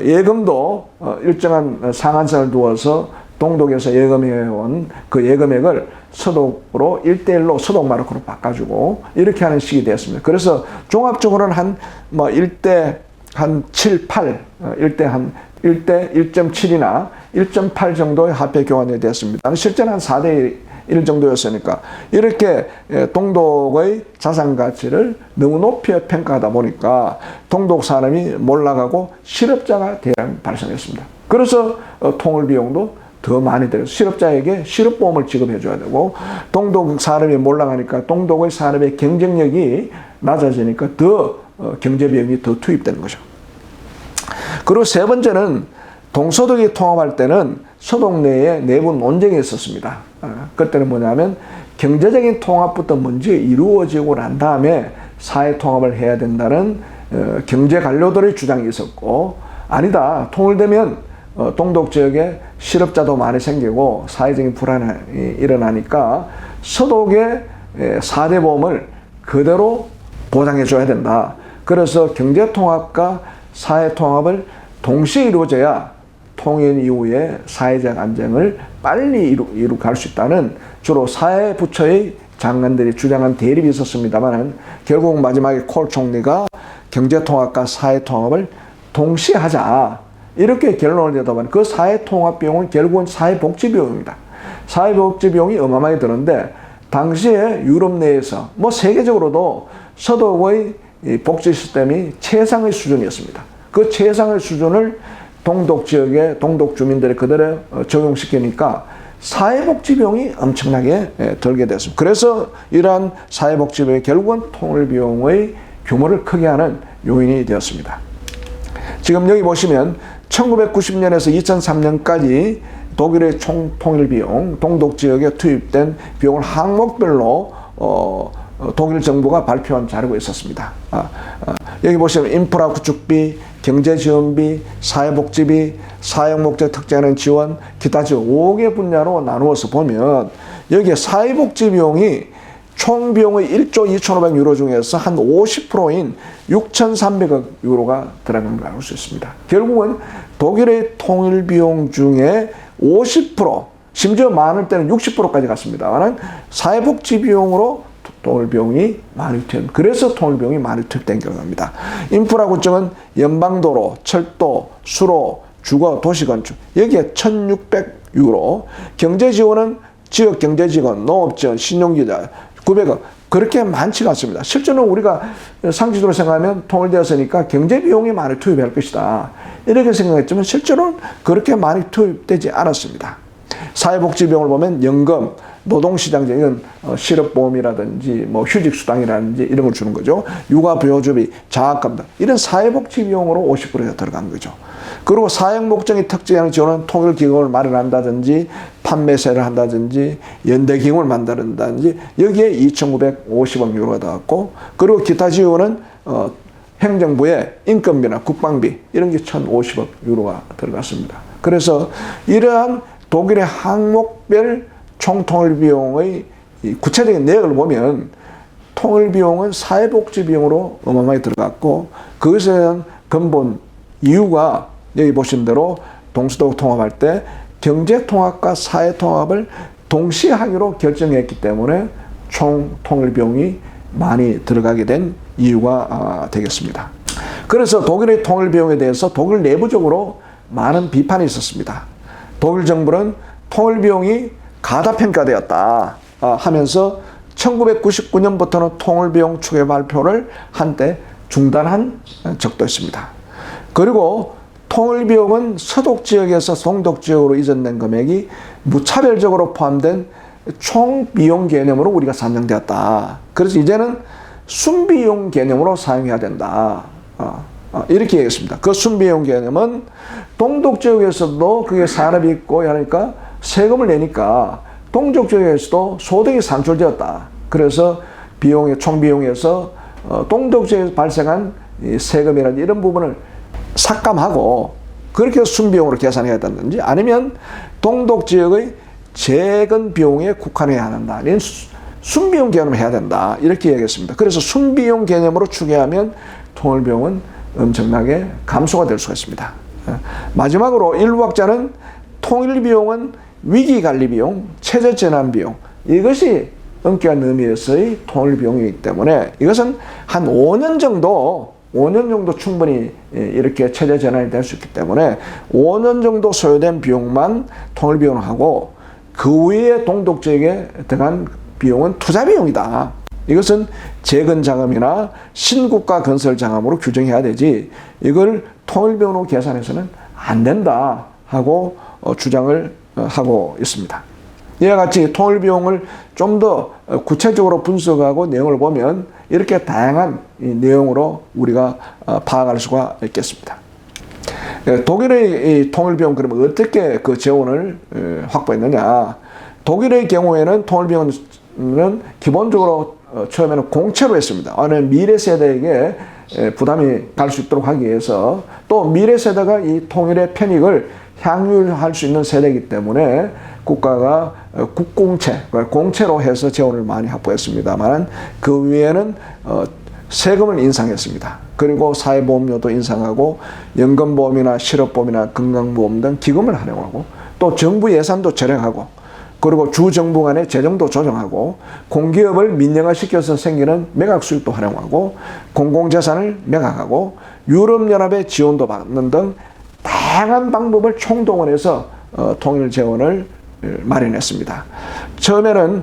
예금도 일정한 상한선을 두어서 동독에서 예금해온 그 예금액을 서독으로 1대1로 서독 마르크로 바꿔주고 이렇게 하는 식이 되었습니다. 그래서 종합적으로는 한 1대 한 7, 8, 1대 1.7이나 1.8 정도의 화폐 교환이 되었습니다. 실제는 한 4대 1 정도였으니까 이렇게 동독의 자산 가치를 너무 높이 평가하다 보니까 동독 사람이 몰락하고 실업자가 대량 발생했습니다. 그래서 통일 비용도 더 많이 들어서 실업자에게 실업보험을 지급해줘야 되고 동독 산업이 몰락하니까 동독의 산업의 경쟁력이 낮아지니까 더 경제비용이 더 투입되는 거죠. 그리고 세 번째는 동서독이 통합할 때는 서독 내에 내부 논쟁이 있었습니다. 그때는 뭐냐면 경제적인 통합부터 먼저 이루어지고 난 다음에 사회 통합을 해야 된다는 경제 관료들의 주장이 있었고, 아니다, 통일되면 동독 지역에 실업자도 많이 생기고 사회적인 불안이 일어나니까 서독의 4대 보험을 그대로 보장해 줘야 된다. 그래서 경제통합과 사회통합을 동시에 이루어져야 통일 이후에 사회적 안정을 빨리 이루갈 수 있다는 주로 사회부처의 장관들이 주장한 대립이 있었습니다만 결국 마지막에 콜 총리가 경제통합과 사회통합을 동시에 하자 이렇게 결론을 내다보니 그 사회통합 비용은 결국은 사회복지비용입니다. 사회복지비용이 어마어마하게 드는데 당시에 유럽 내에서 세계적으로도 서독의 복지 시스템이 최상의 수준이었습니다. 그 최상의 수준을 동독 지역의 동독 주민들이 그대로 적용시키니까 사회복지비용이 엄청나게 들게 됐습니다. 그래서 이러한 사회복지비용이 결국은 통일비용의 규모를 크게 하는 요인이 되었습니다. 지금 여기 보시면 1990년에서 2003년까지 독일의 총 통일비용, 동독 지역에 투입된 비용을 항목별로 독일 정부가 발표한 자료가 있었습니다. 여기 보시면 인프라 구축비, 경제지원비, 사회복지비, 사용목적 특정하는 지원, 기타 지원 5개 분야로 나누어서 보면 여기에 사회복지비용이 총 비용의 1조 2,500 유로 중에서 한 50%인 6,300억 유로가 들어간 걸 알 수 있습니다. 결국은 독일의 통일비용 중에 50%, 심지어 많을 때는 60%까지 갔습니다만 사회복지비용으로 통일비용이 많이 투입, 그래서 통일비용이 많이 투입된 결과입니다. 인프라 구축은 연방도로, 철도, 수로, 주거, 도시건축 여기에 1,600 유로, 경제지원은 지역 경제지원, 농업지원, 신용기자 900억 그렇게 많지가 않습니다. 실제로 우리가 상식적으로 생각하면 통일되었으니까 경제비용이 많이 투입할 것이다 이렇게 생각했지만 실제로는 그렇게 많이 투입되지 않았습니다. 사회복지비용을 보면 연금, 노동시장제, 이건 실업보험이라든지 휴직수당이라든지 이런 걸 주는 거죠. 육아보호주비, 장학금 이런 사회복지비용으로 50%가 들어간 거죠. 그리고 사용목적인 특정한 지원은 통일기금을 마련한다든지 판매세를 한다든지 연대기금을 만든다든지 여기에 2,950억 유로가 들어갔고, 그리고 기타 지원은 행정부의 인건비나 국방비 이런 게 1,050억 유로가 들어갔습니다. 그래서 이러한 독일의 항목별 총통일비용의 구체적인 내역을 보면 통일비용은 사회복지비용으로 어마어마하게 들어갔고, 그것에 대한 근본 이유가 여기 보신 대로 동서독 통합할 때 경제통합과 사회통합을 동시에 하기로 결정했기 때문에 총 통일비용이 많이 들어가게 된 이유가 되겠습니다. 그래서 독일의 통일비용에 대해서 독일 내부적으로 많은 비판이 있었습니다. 독일 정부는 통일비용이 가다평가되었다 하면서 1999년부터는 통일비용 추계 발표를 한때 중단한 적도 있습니다. 그리고 통일비용은 서독 지역에서 동독 지역으로 이전된 금액이 무차별적으로 포함된 총비용 개념으로 우리가 산정되었다. 그래서 이제는 순비용 개념으로 사용해야 된다. 이렇게 얘기했습니다. 그 순비용 개념은 동독 지역에서도 그게 산업이 있고 하니까 세금을 내니까 동독 지역에서도 소득이 산출되었다. 그래서 비용의 총비용에서 동독 지역에서 발생한 세금이라든지 이런 부분을 삭감하고 그렇게 순비용으로 계산해야 된다든지 아니면 동독 지역의 재건 비용에 국한해야 한다. 순비용 개념을 해야 된다. 이렇게 얘기했습니다. 그래서 순비용 개념으로 추계하면 통일비용은 엄청나게 감소가 될 수가 있습니다. 마지막으로 인류학자는 통일비용은 위기관리비용, 체제재난비용, 이것이 엄격한 의미에서의 통일비용이기 때문에 이것은 한 5년 정도 충분히 이렇게 체제재난이 될 수 있기 때문에 5년 정도 소요된 비용만 통일비용을 하고 그 외에 동독지역에 들어간 비용은 투자비용이다. 이것은 재건자금이나 신국가 건설 자금으로 규정해야 되지 이걸 통일비용으로 계산해서는 안 된다 하고 주장을 하고 있습니다. 이와 같이 통일비용을 좀 더 구체적으로 분석하고 내용을 보면 이렇게 다양한 내용으로 우리가 파악할 수가 있겠습니다. 독일의 통일비용 그러면 어떻게 그 재원을 확보했느냐? 독일의 경우에는 통일비용은 기본적으로 처음에는 공채로 했습니다. 미래 세대에게 부담이 갈 수 있도록 하기 위해서 또 미래 세대가 이 통일의 편익을 향유할 수 있는 세대이기 때문에 국가가 국공채, 공채로 해서 재원을 많이 확보했습니다만 그 위에는 세금을 인상했습니다. 그리고 사회보험료도 인상하고 연금보험이나 실업보험이나 건강보험 등 기금을 활용하고 또 정부 예산도 절약하고 그리고 주정부 간의 재정도 조정하고 공기업을 민영화시켜서 생기는 매각 수익도 활용하고 공공재산을 매각하고 유럽연합의 지원도 받는 등 다양한 방법을 총동원해서 통일 재원을 마련했습니다. 처음에는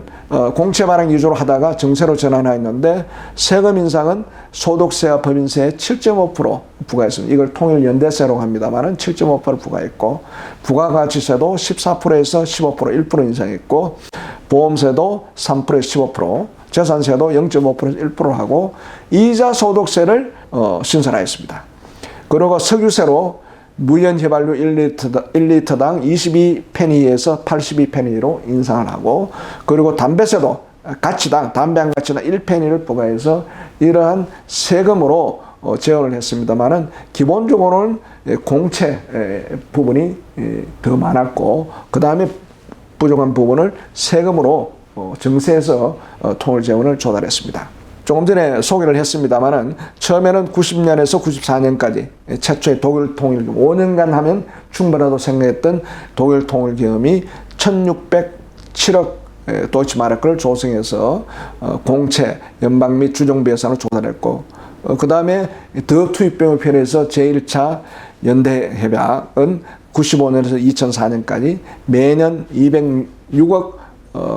공채 발행 위주로 하다가 정세로 전환했는데 세금 인상은 소득세와 법인세의 7.5% 부과했습니다. 이걸 통일연대세라고 합니다만 7.5% 부과했고 부가가치세도 14%에서 15% 1% 인상했고 보험세도 3%에서 15% 재산세도 0.5%에서 1% 하고 이자 소득세를 신설하였습니다. 그리고 석유세로 무연휘발유 1리터당 22페니에서 82페니로 인상을 하고 그리고 담배세도 가치당 담배 한 가치당 1페니를 부과해서 이러한 세금으로 재원을 했습니다만은 기본적으로는 공채 부분이 더 많았고 그 다음에 부족한 부분을 세금으로 정세에서 통일 재원을 조달했습니다. 조금 전에 소개를 했습니다만은 처음에는 90년에서 94년까지 최초의 독일 통일기금 5년간 하면 충분하다고 생각했던 독일 통일기금이 1607억 도이치마르크를 조성해서 공채, 연방 및 주정부 예산을 조달했고 그 다음에 더 투입병을 편해서 제1차 연대협약은 95년에서 2004년까지 매년 206억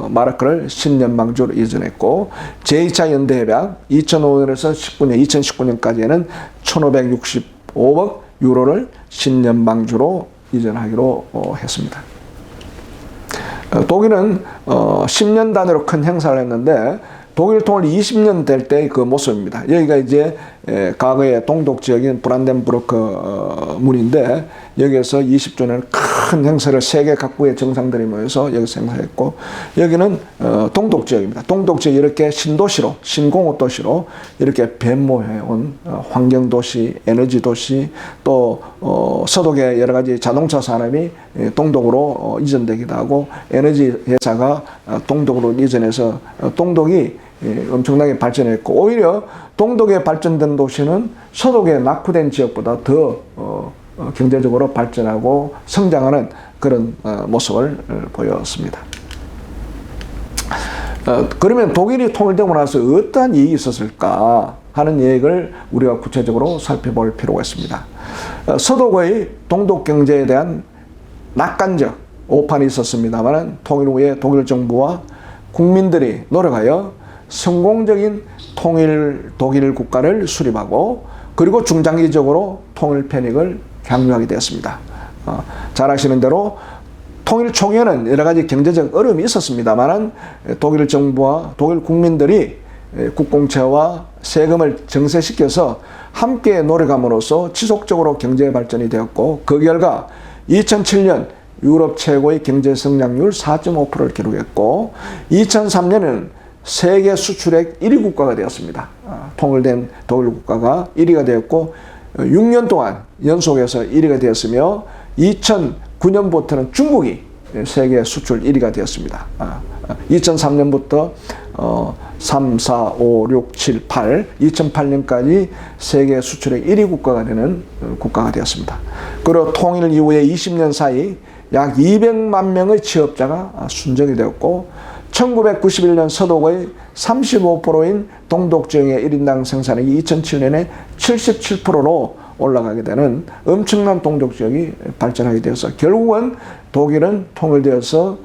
마르크를 신연방주로 이전했고 제2차 연대협약 2005년에서 2019년까지는 1565억 유로를 신연방주로 이전하기로 했습니다. 독일은 10년 단위로 큰 행사를 했는데 독일 통일 20년 될 때 그 모습입니다. 여기가 이제 과거의 동독 지역인 브란덴부르크 문인데 여기에서 20주년 큰 행사를 세계 각국의 정상들이 모여서 여기서 행사했고 여기는 동독 지역입니다. 동독 지역 이렇게 신도시로 신공업 도시로 이렇게 변모해온 환경도시, 에너지도시 또 서독의 여러 가지 자동차 산업이 동독으로 이전되기도 하고 에너지 회사가 동독으로 이전해서 동독이 엄청나게 발전했고 오히려 동독에 발전된 도시는 서독에 낙후된 지역보다 더 경제적으로 발전하고 성장하는 그런 모습을 보였습니다. 그러면 독일이 통일되고 나서 어떠한 이익이 있었을까 하는 얘기를 우리가 구체적으로 살펴볼 필요가 있습니다. 서독의 동독 경제에 대한 낙관적 오판이 있었습니다만 통일 후에 독일 정부와 국민들이 노력하여 성공적인 독일 국가를 수립하고 그리고 중장기적으로 통일 편익을 향유하게 되었습니다. 잘 아시는 대로 통일 초기에는 여러 가지 경제적 어려움이 있었습니다만 독일 정부와 독일 국민들이 국공채와 세금을 정세시켜서 함께 노력함으로써 지속적으로 경제 발전이 되었고 그 결과 2007년 유럽 최고의 경제 성장률 4.5%를 기록했고 2003년에는 세계 수출액 1위 국가가 되었습니다. 통일된 독일 국가가 1위가 되었고 6년 동안 연속해서 1위가 되었으며 2009년부터는 중국이 세계 수출 1위가 되었습니다. 2003년부터 3, 4, 5, 6, 7, 8, 2008년까지 세계 수출의 1위 국가가 되는 국가가 되었습니다. 그리고 통일 이후에 20년 사이 약 200만 명의 취업자가 순정이 되었고 1991년 서독의 35%인 동독 지역의 1인당 생산액이 2007년에 77%로 올라가게 되는 엄청난 동독 지역이 발전하게 되어서 결국은 독일은 통일되어서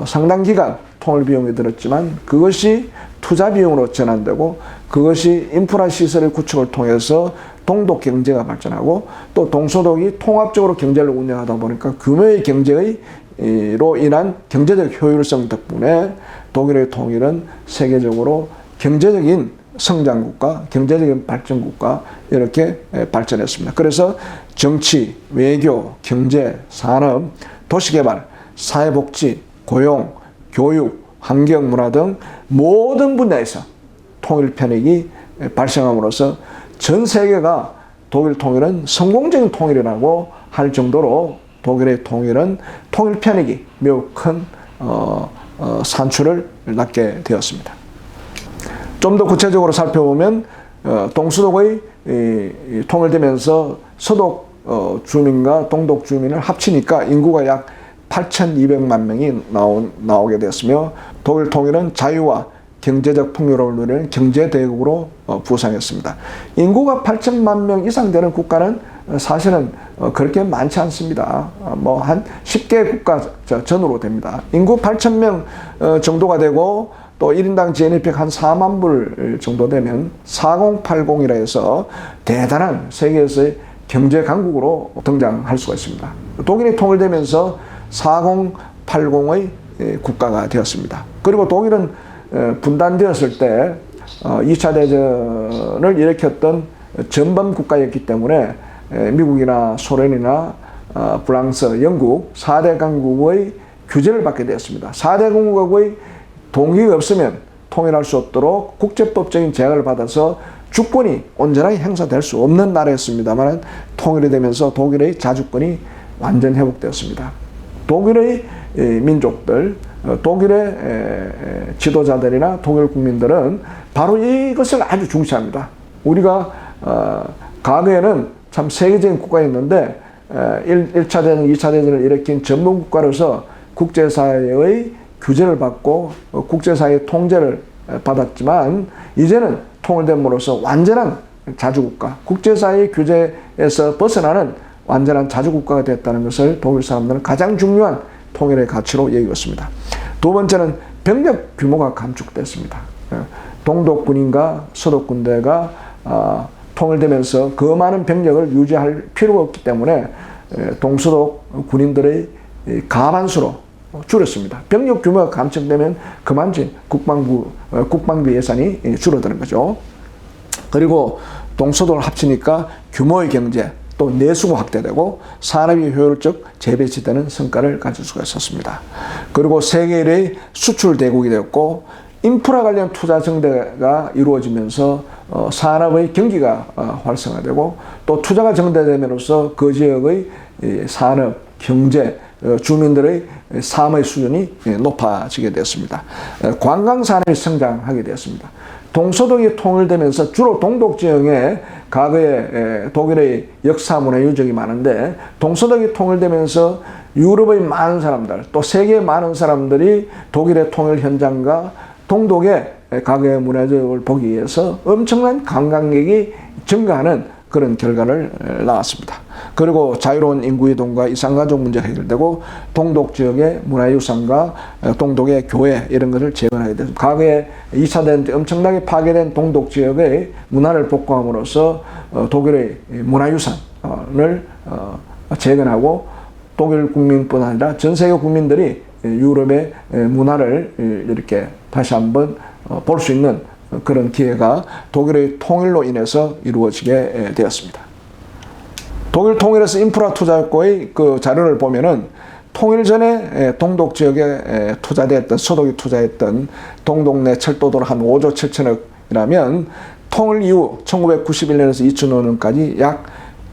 상당 기간 통일 비용이 들었지만 그것이 투자 비용으로 전환되고 그것이 인프라 시설의 구축을 통해서 동독 경제가 발전하고 또 동서독이 통합적으로 경제를 운영하다 보니까 규모의 경제로 인한 경제적 효율성 덕분에 독일의 통일은 세계적으로 경제적인 성장국가, 경제적인 발전국가 이렇게 발전했습니다. 그래서 정치, 외교, 경제, 산업, 도시개발, 사회복지, 고용, 교육, 환경, 문화 등 모든 분야에서 통일 편익이 발생함으로써 전 세계가 독일 통일은 성공적인 통일이라고 할 정도로 독일의 통일은 통일 편익이 매우 큰 산출을 낳게 되었습니다. 좀 더 구체적으로 살펴보면 동서독의 통일되면서 서독 주민과 동독 주민을 합치니까 인구가 약 8,200만 명이 나오게 되었으며 독일 통일은 자유와 경제적 풍요로움을 누리는 경제대국으로 부상했습니다. 인구가 8천만 명 이상 되는 국가는 사실은 그렇게 많지 않습니다. 뭐 한 10개 국가 전후로 됩니다. 인구 8천 명 정도가 되고 또 1인당 GNP가 한 4만 불 정도 되면 4080이라 해서 대단한 세계에서의 경제 강국으로 등장할 수가 있습니다. 독일이 통일되면서 4080의 국가가 되었습니다. 그리고 독일은 분단되었을 때 2차 대전을 일으켰던 전범 국가였기 때문에 미국이나 소련이나 프랑스, 영국 4대 강국의 규제를 받게 되었습니다. 4대 강국의 동의가 없으면 통일할 수 없도록 국제법적인 제약을 받아서 주권이 온전하게 행사될 수 없는 나라였습니다만 통일이 되면서 독일의 자주권이 완전 회복되었습니다. 독일의 민족들, 독일의 지도자들이나 독일 국민들은 바로 이것을 아주 중시합니다. 우리가 과거에는 참 세계적인 국가였는데 1차 대전, 2차 대전을 일으킨 전문 국가로서 국제사회의 규제를 받고 국제사회의 통제를 받았지만 이제는 통일됨으로써 완전한 자주국가, 국제사회의 규제에서 벗어나는 완전한 자주국가가 됐다는 것을 독일 사람들은 가장 중요한 통일의 가치로 여기고 있습니다. 두 번째는 병력 규모가 감축됐습니다. 동독 군인과 서독 군대가 통일되면서 그 많은 병력을 유지할 필요가 없기 때문에 동서독 군인들의 가반수로 줄였습니다. 병력 규모가 감축되면 그만큼 국방비 예산이 줄어드는 거죠. 그리고 동서독을 합치니까 규모의 경제 또 내수가 확대되고 산업이 효율적 재배치되는 성과를 가질 수가 있었습니다. 그리고 세계 1위의 수출 대국이 되었고 인프라 관련 투자 증대가 이루어지면서 산업의 경기가 활성화되고 또 투자가 증대됨으로써 그 지역의 산업, 경제, 주민들의 삶의 수준이 높아지게 되었습니다. 관광 산업이 성장하게 되었습니다. 동서독이 통일되면서 주로 동독 지역에 과거에 독일의 역사 문화 유적이 많은데 동서독이 통일되면서 유럽의 많은 사람들 또 세계의 많은 사람들이 독일의 통일 현장과 동독의 과거의 문화적을 보기 위해서 엄청난 관광객이 증가하는 그런 결과를 낳았습니다. 그리고 자유로운 인구이동과 이산가족 문제가 해결되고 동독 지역의 문화유산과 동독의 교회 이런 것을 재건하게 됐습니다. 과거에 2차 대전 때 엄청나게 파괴된 동독 지역의 문화를 복구함으로써 독일의 문화유산을 재건하고 독일 국민뿐 아니라 전 세계 국민들이 유럽의 문화를 이렇게 다시 한번 볼 수 있는 그런 기회가 독일의 통일로 인해서 이루어지게 되었습니다. 독일 통일에서 인프라 투자국의 그 자료를 보면은 통일 전에 동독 지역에 투자됐던 서독이 투자했던 동독 내 철도도로 한 5조 7천억이라면 통일 이후 1991년에서 2005년까지 약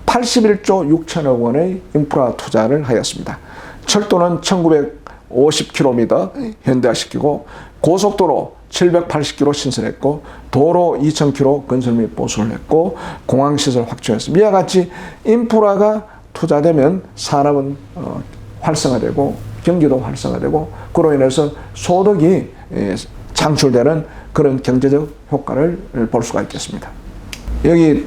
81조 6천억 원의 인프라 투자를 하였습니다. 철도는 1950km 현대화시키고 고속도로 780km 신설했고 도로 2,000km 건설 및 보수를 했고 공항시설 확충했습니다. 이와 같이 인프라가 투자되면 산업은 활성화되고 경기도 활성화되고 그로 인해서 소득이 창출되는 그런 경제적 효과를 볼 수가 있겠습니다. 여기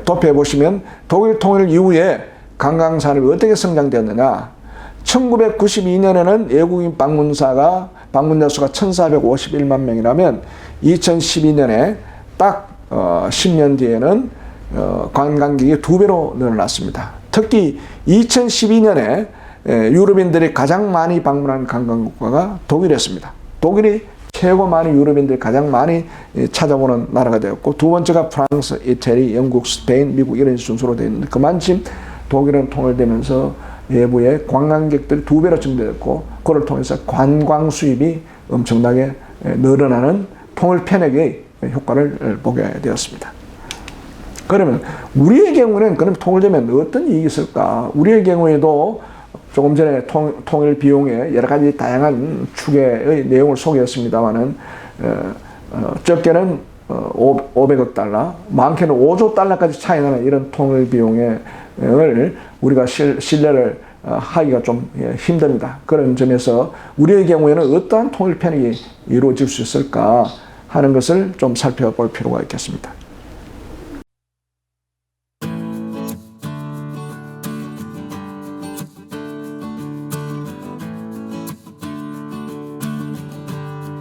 도표에 보시면 독일 통일 이후에 관광산업이 어떻게 성장되었느냐. 1992년에는 외국인 방문자 수가 1,451만 명이라면 2012년에 딱 10년 뒤에는 관광객이 2배로 늘어났습니다. 특히 2012년에 유럽인들이 가장 많이 방문한 관광국가가 독일이었습니다. 독일이 최고 많이 유럽인들이 가장 많이 찾아보는 나라가 되었고 두 번째가 프랑스, 이태리, 영국, 스페인, 미국 이런 순서로 되어 있는데 그만큼 독일은 통일되면서 외부의 관광객들이 2배로 증대됐고 그걸 통해서 관광 수입이 엄청나게 늘어나는 통일 편액의 효과를 보게 되었습니다. 그러면 우리의 경우는 그럼 통일되면 어떤 이익이 있을까? 우리의 경우에도 조금 전에 통일 비용의 여러 가지 다양한 축의 내용을 소개했습니다만은 적게는 500억 달러, 많게는 5조 달러까지 차이 나는 이런 통일 비용을 우리가 신뢰를 하기가 좀 힘듭니다. 그런 점에서 우리의 경우에는 어떠한 통일 편익이 이루어질 수 있을까 하는 것을 좀 살펴볼 필요가 있겠습니다.